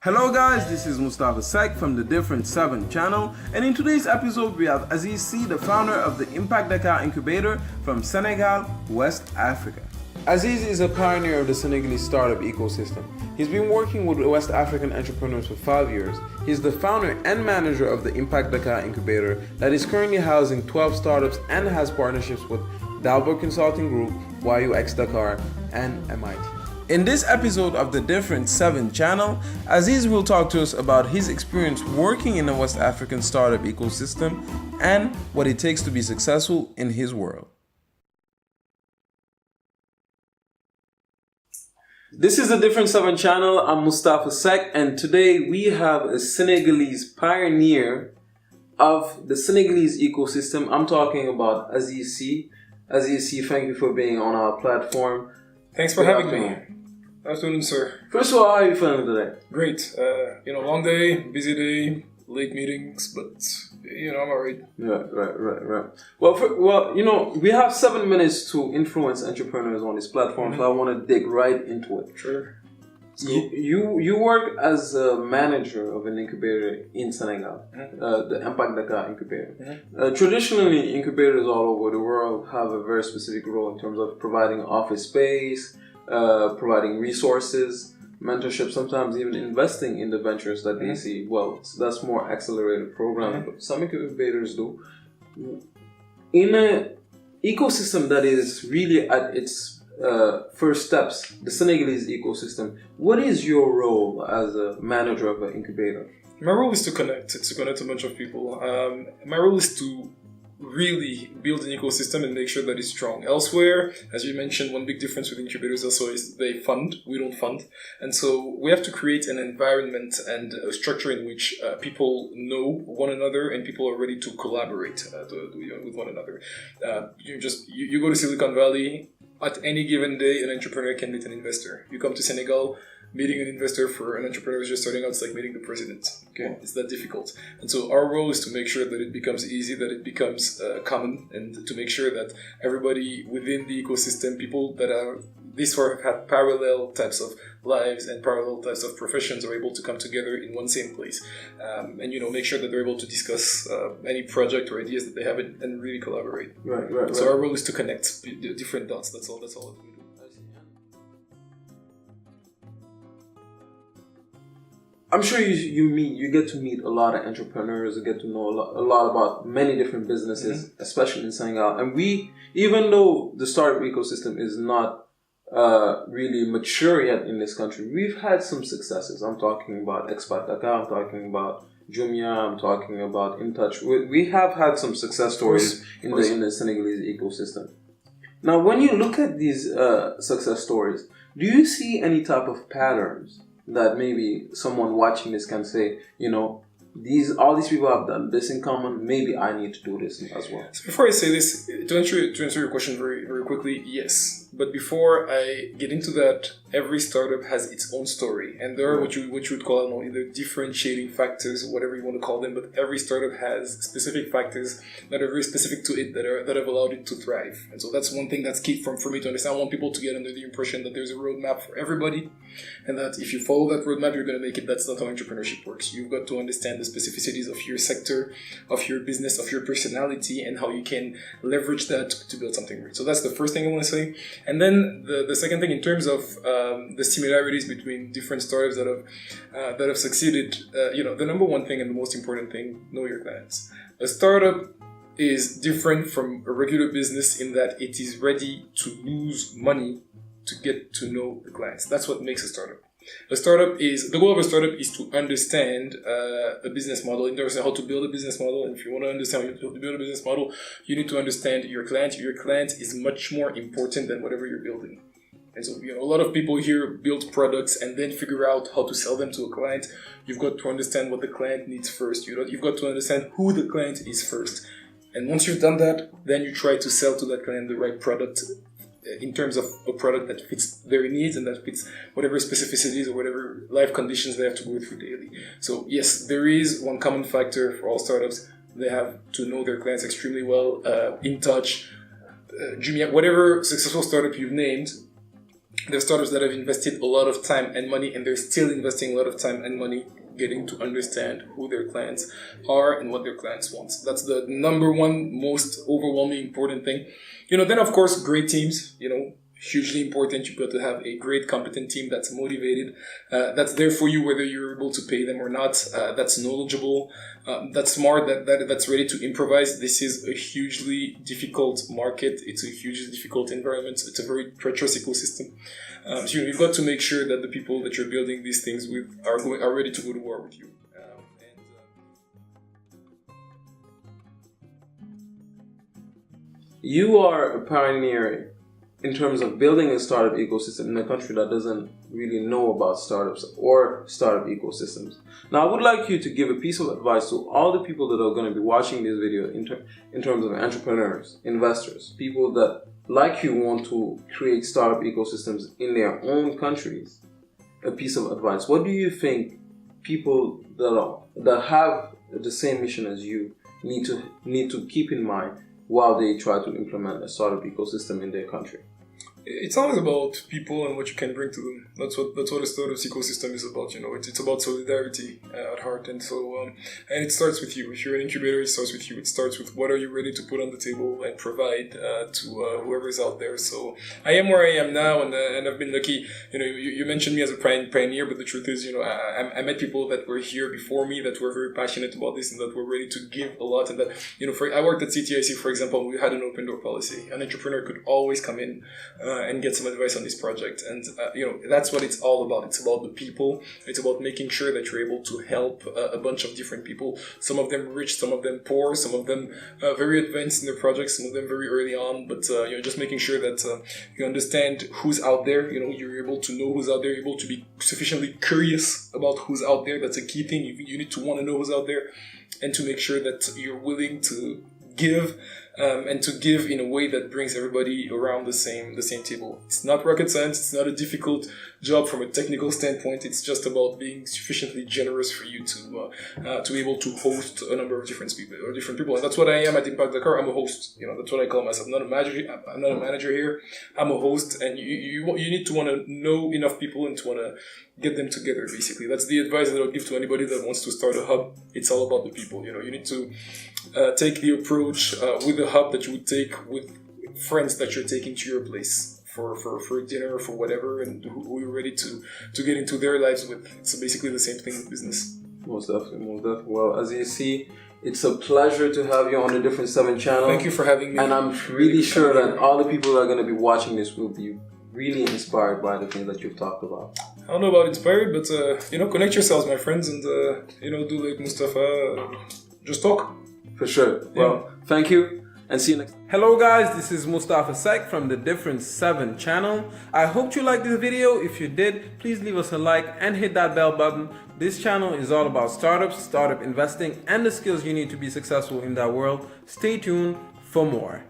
Hello guys, this is Mustafa Sy from the Different 7 channel, and in today's episode we have Aziz Sy, the founder of the Impact Dakar incubator from Senegal, West Africa. Aziz is a pioneer of the Senegalese startup ecosystem. He's been working with West African entrepreneurs for 5 years. He's the founder and manager of the Impact Dakar incubator that is currently housing 12 startups and has partnerships with Dalbert Consulting Group, YUX Dakar, and MIT. In this episode of the Different 7 channel, Aziz will talk to us about his experience working in the West African startup ecosystem and what it takes to be successful in his world. This is the Different 7 channel. I'm Mustafa Sy, and today we have a Senegalese pioneer of the Senegalese ecosystem. I'm talking about Aziz Sy. Aziz Sy, thank you for being on our platform. Thanks for having me. Afternoon, sir. First of all, how are you feeling today? Great. Long day, busy day, late meetings, but I'm alright. Right. Well, we have 7 minutes to influence entrepreneurs on this platform, so I want to dig right into it. Sure. You work as a manager of an incubator in Senegal, the Impact Dakar incubator. Traditionally, incubators all over the world have a very specific role in terms of providing office space, providing resources, mentorship, sometimes even investing in the ventures that they see. Well, so that's more accelerated programs, but some incubators do. In an ecosystem that is really at its first steps, the Senegalese ecosystem, what is your role as a manager of an incubator? My role is to connect a bunch of people. My role is to really build an ecosystem and make sure that it's strong. Elsewhere, as you mentioned, one big difference with incubators also is they fund, we don't fund. And so we have to create an environment and a structure in which people know one another and people are ready to collaborate with one another. You go to Silicon Valley, at any given day, an entrepreneur can meet an investor. You come to Senegal, meeting an investor for an entrepreneur who's just starting out, it's like meeting the president. Okay, it's that difficult. And so our role is to make sure that it becomes easy, that it becomes common, and to make sure that everybody within the ecosystem, people that are these sort of have parallel types of lives and parallel types of professions, are able to come together in one same place, and make sure that they're able to discuss any project or ideas that they have and really collaborate. Right. So our role is to connect the different dots. That's all that we do. I'm sure you get to meet a lot of entrepreneurs, you get to know a lot about many different businesses, especially in Senegal. And even though the startup ecosystem is not really mature yet in this country, we've had some successes. I'm talking about Impact Dakar, I'm talking about Jumia, I'm talking about InTouch. We have had some success stories in the Senegalese ecosystem. Now, when you look at these success stories, do you see any type of patterns that maybe someone watching this can say, all these people have done this in common, maybe I need to do this as well? So before I say this, to answer your question very, very quickly, yes. But before I get into that, every startup has its own story. And there are what you would call either differentiating factors, whatever you want to call them, but every startup has specific factors that are very specific to it that have allowed it to thrive. And so that's one thing that's key for me to understand. I want people to get under the impression that there's a roadmap for everybody, and that if you follow that roadmap, you're going to make it. That's not how entrepreneurship works. You've got to understand the specificities of your sector, of your business, of your personality, and how you can leverage that to build something great. So that's the first thing I want to say. And then the second thing, in terms of the similarities between different startups that have succeeded, the number one thing and the most important thing, know your clients. A startup is different from a regular business in that it is ready to lose money to get to know the clients. That's what makes a startup. The goal of a startup is to understand a business model, understand how to build a business model. And if you want to understand how to build a business model, you need to understand your client. Your client is much more important than whatever you're building. And so, a lot of people here build products and then figure out how to sell them to a client. You've got to understand what the client needs first. You've got to understand who the client is first. And once you've done that, then you try to sell to that client the right product, in terms of a product that fits their needs and that fits whatever specificities or whatever life conditions they have to go through daily. So yes, there is one common factor for all startups. They have to know their clients extremely well. InTouch, Jumia, whatever successful startup you've named, There's startups that have invested a lot of time and money, and they're still investing a lot of time and money getting to understand who their clients are and what their clients want. That's the number one most overwhelming important thing. Then of course, great teams, hugely important. You've got to have a great, competent team that's motivated, that's there for you whether you're able to pay them or not, that's knowledgeable, that's smart, that's ready to improvise. This is a hugely difficult market. It's a hugely difficult environment. It's a very treacherous ecosystem. So you've got to make sure that the people that you're building these things with are ready to go to war with you. You are a pioneer in terms of building a startup ecosystem in a country that doesn't really know about startups or startup ecosystems. Now, I would like you to give a piece of advice to all the people that are going to be watching this video in terms of entrepreneurs, investors, people that, like you, want to create startup ecosystems in their own countries. A piece of advice. What do you think people that have the same mission as you need to keep in mind while they try to implement a startup ecosystem in their country? It's always about people and what you can bring to them. That's what a startup ecosystem is about. It's about solidarity at heart, and so and it starts with you. If you're an incubator, it starts with you. It starts with what are you ready to put on the table and provide to whoever's out there. So I am where I am now, and I've been lucky. You mentioned me as a pioneer, but the truth is, I met people that were here before me that were very passionate about this and that were ready to give a lot. And that I worked at CTIC, for example. We had an open door policy. An entrepreneur could always come in and get some advice on this project. And, that's what it's all about. It's about the people. It's about making sure that you're able to help a bunch of different people. Some of them rich, some of them poor, some of them very advanced in their projects, some of them very early on. But, just making sure that you understand who's out there. You're able to know who's out there, able to be sufficiently curious about who's out there. That's a key thing. You need to want to know who's out there, and to make sure that you're willing to give, and to give in a way that brings everybody around the same table. It's not rocket science. It's not a difficult job from a technical standpoint. It's just about being sufficiently generous for you to be able to host a number of different people. And that's what I am at Impact Dakar. I'm a host. That's what I call myself. I'm not a manager here. I'm a host, and you need to want to know enough people and to want to get them together. Basically, that's the advice that I'll give to anybody that wants to start a hub. It's all about the people. You need to take the approach with the hub that you would take with friends that you're taking to your place for dinner or for whatever, and who you're ready to get into their lives with. It's basically the same thing with business. Most definitely. Well, as you see, it's a pleasure to have you on the Different 7 channel. Thank you for having me. And I'm really sure that all the people that are going to be watching this will be really inspired by the things that you've talked about. I don't know about inspired, but connect yourselves, my friends, and do like Mustafa, just talk. For sure. Yeah. Well, thank you, and see you next time. Hello guys, this is Mustafa Sy from the Different 7 channel. I hope you liked this video. If you did, please leave us a like and hit that bell button. This channel is all about startups, startup investing, and the skills you need to be successful in that world. Stay tuned for more.